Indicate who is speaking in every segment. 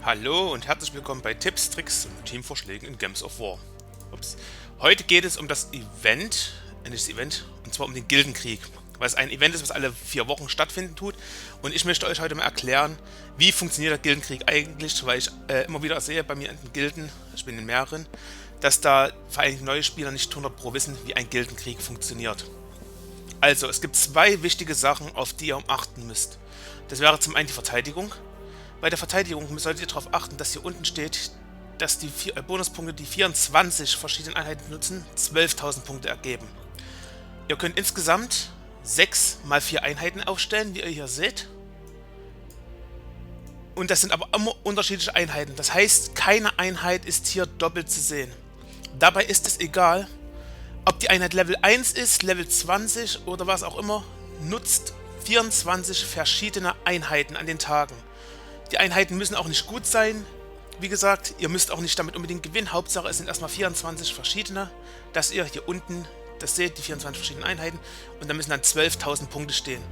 Speaker 1: Hallo und herzlich willkommen bei Tipps, Tricks und Teamvorschlägen in Games of War. Ups. Heute geht es um das Event, und zwar um den Gildenkrieg, was ein Event ist, was alle 4 Wochen stattfinden tut. Und ich möchte euch heute mal erklären, wie funktioniert der Gildenkrieg eigentlich, weil ich immer wieder sehe bei mir in den Gilden, ich bin in mehreren, dass da vor allem neue Spieler nicht 100% wissen, wie ein Gildenkrieg funktioniert. Also, es gibt 2 wichtige Sachen, auf die ihr achten müsst. Das wäre zum einen die Verteidigung. Bei der Verteidigung solltet ihr darauf achten, dass hier unten steht, dass die Bonuspunkte, die 24 verschiedenen Einheiten nutzen, 12.000 Punkte ergeben. Ihr könnt insgesamt 6 mal 4 Einheiten aufstellen, wie ihr hier seht. Und das sind aber immer unterschiedliche Einheiten. Das heißt, keine Einheit ist hier doppelt zu sehen. Dabei ist es egal, ob die Einheit Level 1 ist, Level 20 oder was auch immer, nutzt 24 verschiedene Einheiten an den Tagen. Die Einheiten müssen auch nicht gut sein. Wie gesagt, ihr müsst auch nicht damit unbedingt gewinnen. Hauptsache, es sind erstmal 24 verschiedene, dass ihr hier unten das seht, die 24 verschiedenen Einheiten. Und da müssen dann 12.000 Punkte stehen.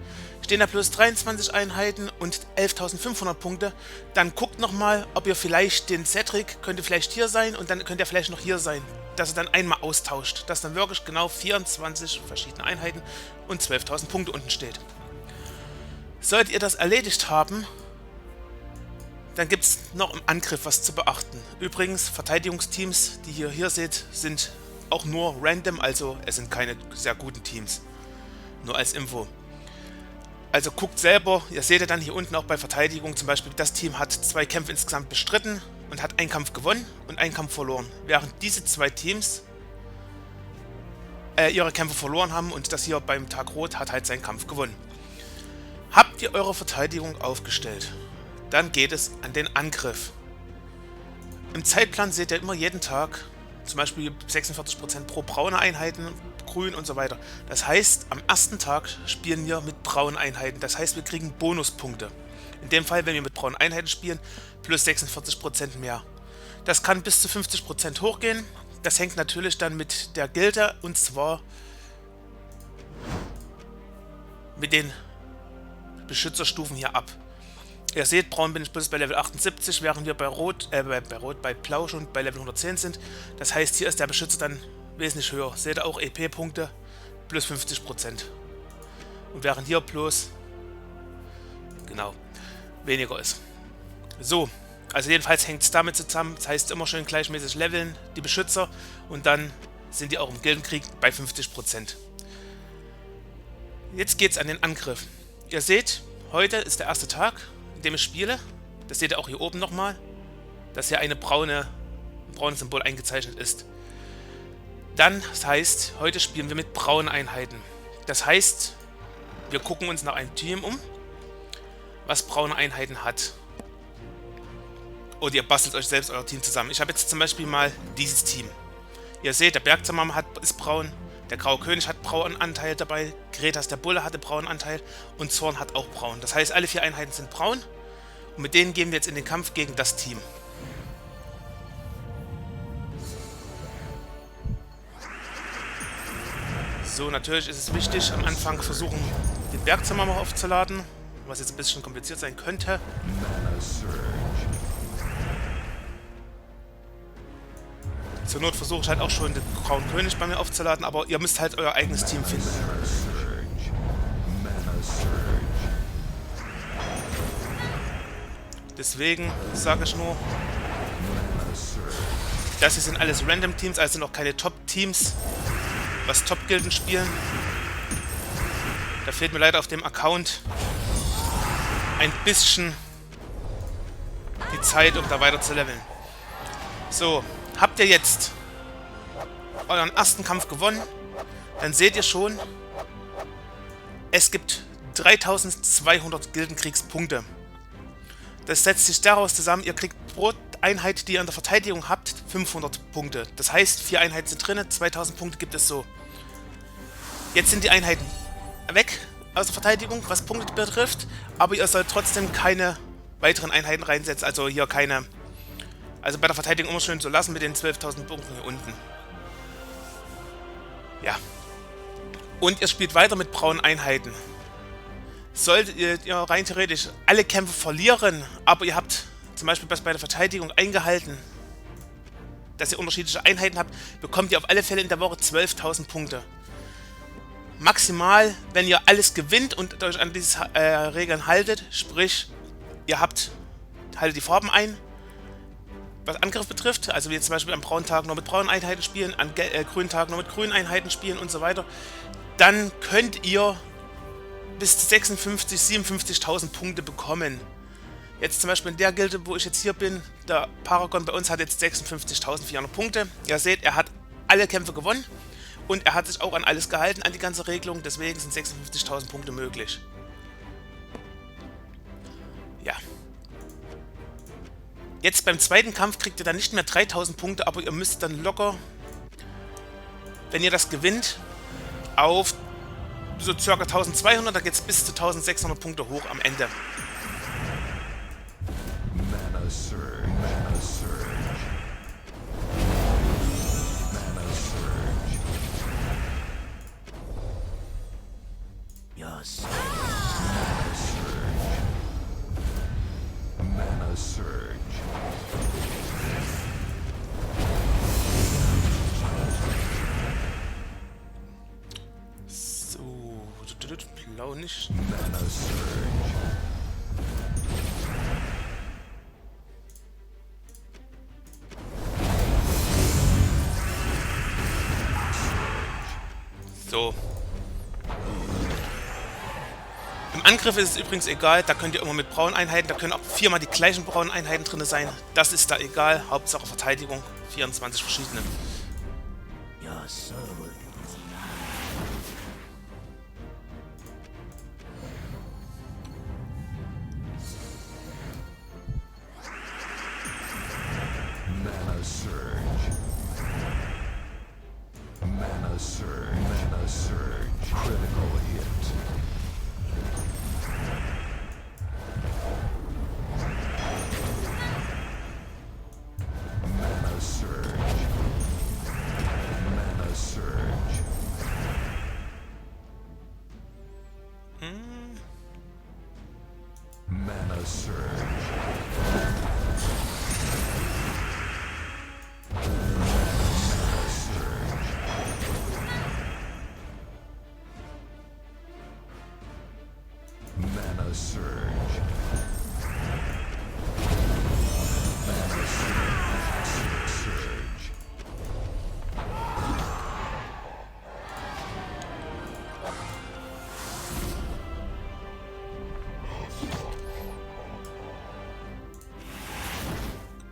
Speaker 1: Stehen da plus 23 Einheiten und 11.500 Punkte, dann guckt nochmal, ob ihr vielleicht den Cedric, könnte vielleicht hier sein und dann könnt ihr vielleicht noch hier sein. Dass ihr dann einmal austauscht, dass dann wirklich genau 24 verschiedene Einheiten und 12.000 Punkte unten steht. Solltet ihr das erledigt haben, dann gibt es noch im Angriff was zu beachten. Übrigens, Verteidigungsteams, die ihr hier seht, sind auch nur random, also es sind keine sehr guten Teams. Nur als Info. Also guckt selber, ihr seht ja dann hier unten auch bei Verteidigung, zum Beispiel das Team hat 2 Kämpfe insgesamt bestritten und hat einen Kampf gewonnen und einen Kampf verloren. Während diese 2 Teams ihre Kämpfe verloren haben und das hier beim Tag Rot hat halt seinen Kampf gewonnen. Habt ihr eure Verteidigung aufgestellt? Dann geht es an den Angriff. Im Zeitplan seht ihr immer jeden Tag, zum Beispiel 46% pro braune Einheiten, grün und so weiter. Das heißt, am ersten Tag spielen wir mit braunen Einheiten. Das heißt, wir kriegen Bonuspunkte. In dem Fall, wenn wir mit braunen Einheiten spielen, plus 46% mehr. Das kann bis zu 50% hochgehen. Das hängt natürlich dann mit der Gilde und zwar mit den Beschützerstufen hier ab. Ihr seht, braun bin ich bis bei Level 78, während wir bei Blau schon bei Level 110 sind. Das heißt, hier ist der Beschützer dann wesentlich höher. Seht ihr auch EP-Punkte plus 50%. Und während hier plus, genau, weniger ist. So, also jedenfalls hängt es damit zusammen. Das heißt, immer schön gleichmäßig leveln, die Beschützer. Und dann sind die auch im Gildenkrieg bei 50%. Jetzt geht es an den Angriff. Ihr seht, heute ist der erste Tag, in dem ich spiele. Das seht ihr auch hier oben nochmal, dass hier ein braunes Symbol eingezeichnet ist. Dann, das heißt, heute spielen wir mit braunen Einheiten. Das heißt, wir gucken uns nach einem Team um, was braune Einheiten hat. Oder ihr bastelt euch selbst euer Team zusammen. Ich habe jetzt zum Beispiel mal dieses Team. Ihr seht, der Bergzimmermann ist braun, der Graue König hat braunen Anteil dabei, Gretas der Bulle hatte braunen Anteil und Zorn hat auch braun. Das heißt, alle 4 Einheiten sind braun und mit denen gehen wir jetzt in den Kampf gegen das Team. So, natürlich ist es wichtig, am Anfang versuchen, den Bergzimmermann aufzuladen, was jetzt ein bisschen kompliziert sein könnte. Zur Not versuche ich halt auch schon den Grauen König bei mir aufzuladen, aber ihr müsst halt euer eigenes Team finden. Deswegen sage ich nur, das hier sind alles Random Teams, also sind auch keine Top-Teams, was Top-Gilden spielen. Da fehlt mir leider auf dem Account ein bisschen die Zeit, um da weiter zu leveln. So, habt ihr jetzt euren ersten Kampf gewonnen, dann seht ihr schon, es gibt 3200 Gildenkriegspunkte. Das setzt sich daraus zusammen, ihr kriegt pro Einheit, die ihr in der Verteidigung habt, 500 Punkte. Das heißt, 4 Einheiten sind drin, 2000 Punkte gibt es so. Jetzt sind die Einheiten weg aus der Verteidigung, was Punkte betrifft, aber ihr sollt trotzdem keine weiteren Einheiten reinsetzen, also hier keine. Also bei der Verteidigung immer schön so lassen mit den 12.000 Punkten hier unten. Ja. Und ihr spielt weiter mit braunen Einheiten. Solltet ihr rein theoretisch alle Kämpfe verlieren, aber ihr habt zum Beispiel bei der Verteidigung eingehalten, dass ihr unterschiedliche Einheiten habt, bekommt ihr auf alle Fälle in der Woche 12.000 Punkte. Maximal, wenn ihr alles gewinnt und euch an diese Regeln haltet, sprich, ihr haltet die Farben ein, was Angriff betrifft, also wie jetzt zum Beispiel am braunen Tag nur mit braunen Einheiten spielen, an grünen Tag nur mit grünen Einheiten spielen und so weiter, dann könnt ihr bis zu 56.000, 57.000 Punkte bekommen. Jetzt zum Beispiel in der Gilde, wo ich jetzt hier bin, der Paragon bei uns hat jetzt 56.400 Punkte. Ihr seht, er hat alle Kämpfe gewonnen und er hat sich auch an alles gehalten, an die ganze Regelung, deswegen sind 56.000 Punkte möglich. Ja. Jetzt beim zweiten Kampf kriegt ihr dann nicht mehr 3.000 Punkte, aber ihr müsst dann locker, wenn ihr das gewinnt, auf so ca. 1.200, da geht es bis zu 1.600 Punkte hoch am Ende.
Speaker 2: Mana Surge, Mana Surge. Mana Surge. Yes. Mana Surge. Mana Surge.
Speaker 1: So, blau nicht.
Speaker 2: Mana Surge.
Speaker 1: So. Im Angriff ist es übrigens egal, da könnt ihr immer mit braunen Einheiten, da können auch viermal die gleichen braunen Einheiten drin sein. Das ist da egal, Hauptsache Verteidigung, 24 verschiedene.
Speaker 2: Ja, so. Mana Surge. Mana Surge. Mana Surge. Critical hit. Mana Surge. Mana Surge. Mana Surge. Mana Surge. Mana Surge.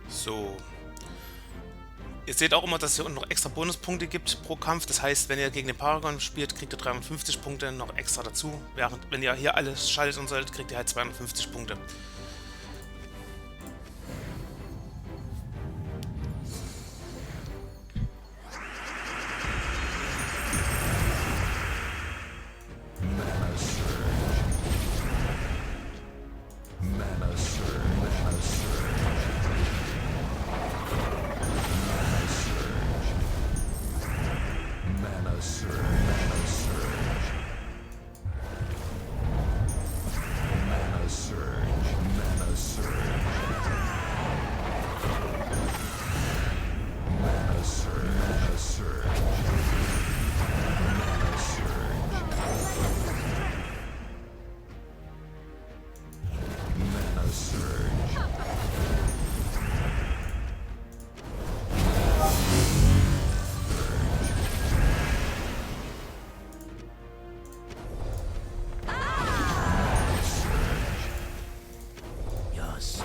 Speaker 1: So. Ihr seht auch immer, dass es hier unten noch extra Bonuspunkte gibt pro Kampf. Das heißt, wenn ihr gegen den Paragon spielt, kriegt ihr 350 Punkte noch extra dazu. Während, wenn ihr hier alles schaltet und solltet, kriegt ihr halt 250 Punkte.
Speaker 2: Mana Surge. Mana Surge. Mana Surge. Mana Surge. Mana Surge. Mana Surge. Mana Surge. Mana Surge. Mana Surge. Mana Surge. Mana Surge. Yes.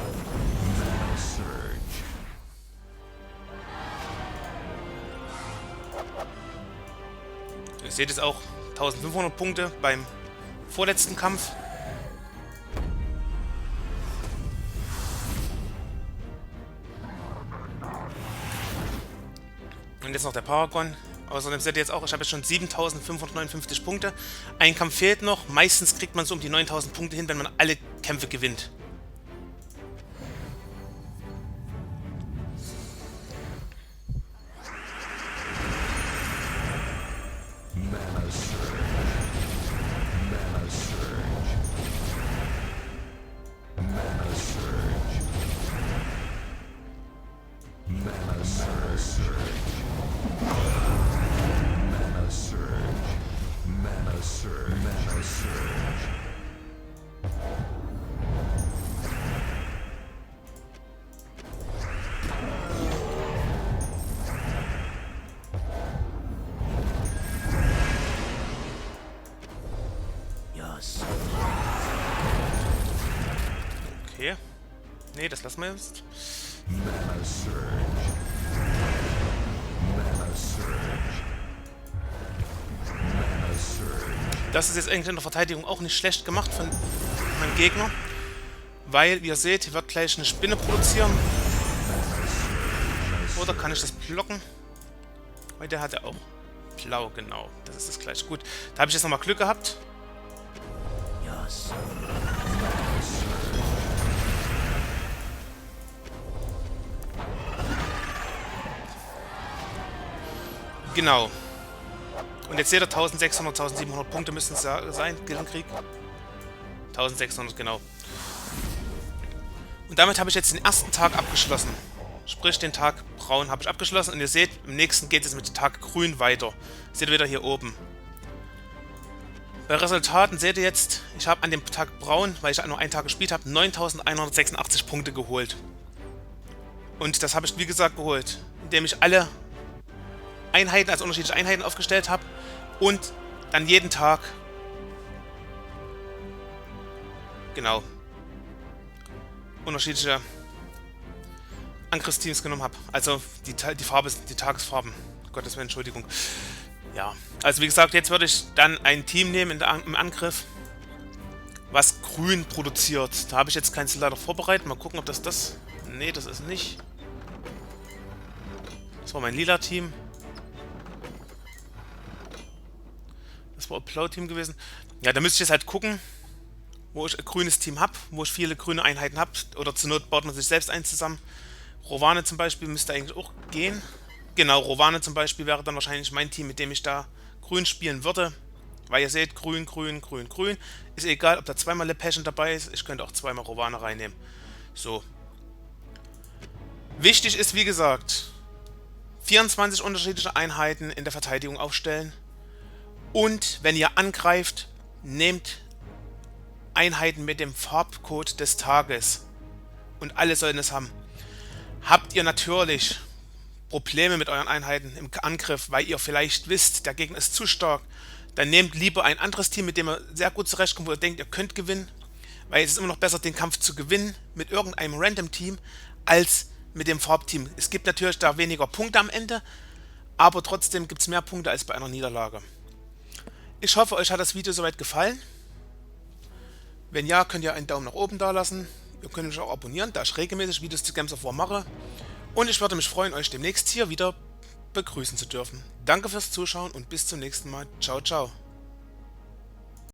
Speaker 2: Mana Surge.
Speaker 1: Ihr seht es auch, 1500 Punkte beim vorletzten Kampf. Und jetzt noch der Paragon. Außerdem seht ihr jetzt auch, ich habe jetzt schon 7.559 Punkte. Ein Kampf fehlt noch. Meistens kriegt man so um die 9.000 Punkte hin, wenn man alle Kämpfe gewinnt.
Speaker 2: Mana Surge. Mana Surge. Mana Surge.
Speaker 1: Okay. Nee, das lassen wir jetzt.
Speaker 2: Mana surge. Mana surge. Mana surge.
Speaker 1: Das ist jetzt eigentlich in der Verteidigung auch nicht schlecht gemacht von meinem Gegner. Weil, wie ihr seht, hier wird gleich eine Spinne produzieren. Oder kann ich das blocken? Weil der hat ja auch blau, genau. Das ist das gleich. Gut, da habe ich jetzt nochmal Glück gehabt. Genau. Und jetzt seht ihr, 1600, 1700 Punkte müssen es sein, Gildenkrieg. 1600, genau. Und damit habe ich jetzt den ersten Tag abgeschlossen. Sprich, den Tag braun habe ich abgeschlossen. Und ihr seht, im nächsten geht es mit dem Tag grün weiter. Seht ihr wieder hier oben. Bei Resultaten seht ihr jetzt, ich habe an dem Tag braun, weil ich nur einen Tag gespielt habe, 9186 Punkte geholt. Und das habe ich, wie gesagt, geholt, indem ich alle Einheiten als unterschiedliche Einheiten aufgestellt habe und dann jeden Tag, genau, unterschiedliche Angriffsteams genommen habe. Also die Farbe, die Tagesfarben. Gottes Willen, Entschuldigung. Ja, also wie gesagt, jetzt würde ich dann ein Team nehmen im Angriff, was grün produziert. Da habe ich jetzt keins leider vorbereitet. Mal gucken, ob das... Nee, das ist nicht. Das war mein lila Team. Das war ein Blau-Team gewesen. Ja, da müsste ich jetzt halt gucken, wo ich ein grünes Team habe, wo ich viele grüne Einheiten habe. Oder zur Not baut man sich selbst eins zusammen. Rowane zum Beispiel müsste eigentlich auch gehen. Genau, Rowane zum Beispiel wäre dann wahrscheinlich mein Team, mit dem ich da grün spielen würde. Weil ihr seht, grün, grün, grün, grün. Ist egal, ob da zweimal Le Passion dabei ist. Ich könnte auch zweimal Rowane reinnehmen. So. Wichtig ist, wie gesagt, 24 unterschiedliche Einheiten in der Verteidigung aufstellen. Und wenn ihr angreift, nehmt Einheiten mit dem Farbcode des Tages. Und alle sollen es haben. Habt ihr natürlich Probleme mit euren Einheiten im Angriff, weil ihr vielleicht wisst, der Gegner ist zu stark, dann nehmt lieber ein anderes Team, mit dem ihr sehr gut zurechtkommt, wo ihr denkt, ihr könnt gewinnen. Weil es ist immer noch besser, den Kampf zu gewinnen mit irgendeinem Random-Team, als mit dem Farbteam. Es gibt natürlich da weniger Punkte am Ende, aber trotzdem gibt es mehr Punkte als bei einer Niederlage. Ich hoffe, euch hat das Video soweit gefallen. Wenn ja, könnt ihr einen Daumen nach oben da lassen. Ihr könnt mich auch abonnieren, da ich regelmäßig Videos zu Games of War mache. Und ich würde mich freuen, euch demnächst hier wieder begrüßen zu dürfen. Danke fürs Zuschauen und bis zum nächsten Mal. Ciao, ciao.